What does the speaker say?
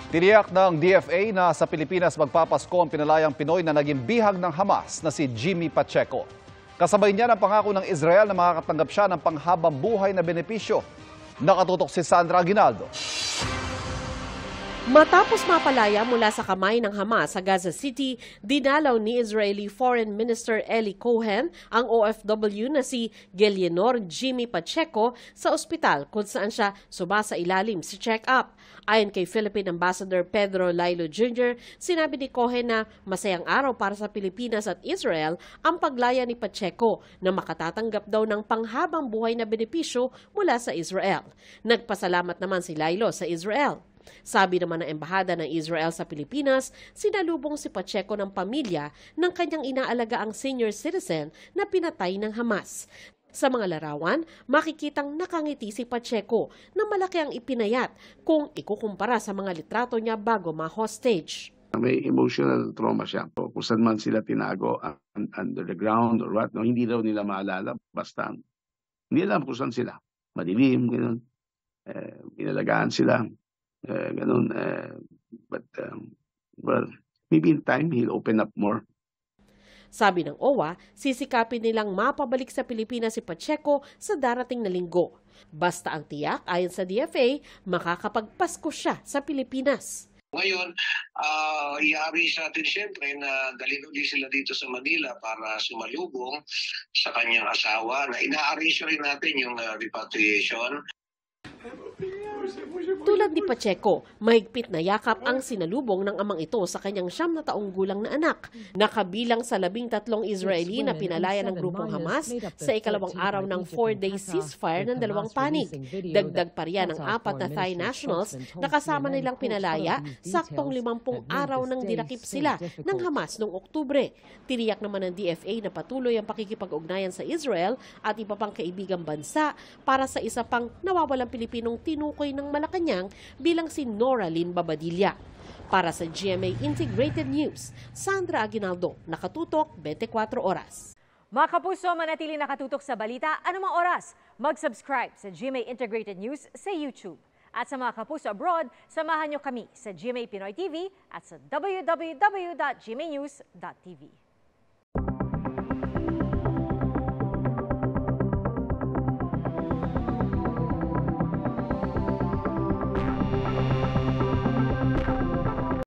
Tiniyak ng DFA na sa Pilipinas magpapasko ang pinalayang Pinoy na naging bihag ng Hamas na si Jimmy Pacheco. Kasabay niya ang pangako ng Israel na makakatanggap siya ng panghabang buhay na benepisyo. Nakatutok si Sandra Aguinaldo. Matapos mapalaya mula sa kamay ng Hamas sa Gaza City, dinalaw ni Israeli Foreign Minister Eli Cohen ang OFW na si Gileonor Jimmy Pacheco sa ospital kung saan siya ilalim sa check-up. Ayon kay Philippine Ambassador Pedro Lailo Jr., sinabi ni Cohen na masayang araw para sa Pilipinas at Israel ang paglaya ni Pacheco na makatatanggap daw ng panghabang buhay na benepisyo mula sa Israel. Nagpasalamat naman si Lailo sa Israel. Sabi naman ng Embahada ng Israel sa Pilipinas, sinalubong si Pacheco ng pamilya ng kanyang inaalagaang senior citizen na pinatay ng Hamas. Sa mga larawan, makikitang nakangiti si Pacheco na malaki ang ipinayat kung ikukumpara sa mga litrato niya bago ma-hostage. May emotional trauma siya. Kung saan man sila tinago, under the ground or what, no, hindi daw nila maalala. Basta, hindi alam kung saan sila. Madilim, gano'n. Inalagaan sila. Well, maybe in time he'll open up more. Sabi ng OWA, sisikapin nilang mapabalik sa Pilipinas si Pacheco sa darating na linggo. Basta ang tiyak, ayon sa DFA, makakapagpasko siya sa Pilipinas. Ngayon, i-arrange natin siyempre na dalhin ulit sila dito sa Manila para sumalubong sa kanyang asawa na ina-arrange rin natin yung repatriation. Tulad ni Pacheco, mahigpit na yakap ang sinalubong ng amang ito sa kanyang 9 na taong gulang na anak. Nakabilang sa 13 Israeli na pinalaya ng grupong Hamas sa ikalawang araw ng 4-day ceasefire ng dalawang panig. Dagdag pa riyan ang 4 na Thai nationals na kasama nilang pinalaya saktong 50 araw nang dinakip sila ng Hamas noong Oktubre. Tiniyak naman ng DFA na patuloy ang pakikipag-ugnayan sa Israel at iba pang kaibigang bansa para sa isa pang nawawalang Pilipinong tinukoy ng Malacanang bilang si Noraline Babadilla. Para sa GMA Integrated News, Sandra Aguinaldo, nakatutok 24 oras. Mga kapuso, manatili nakatutok sa balita anumang oras. Mag-subscribe sa GMA Integrated News sa YouTube. At sa mga kapuso abroad, samahan nyo kami sa GMA Pinoy TV at sa www.gmanews.tv.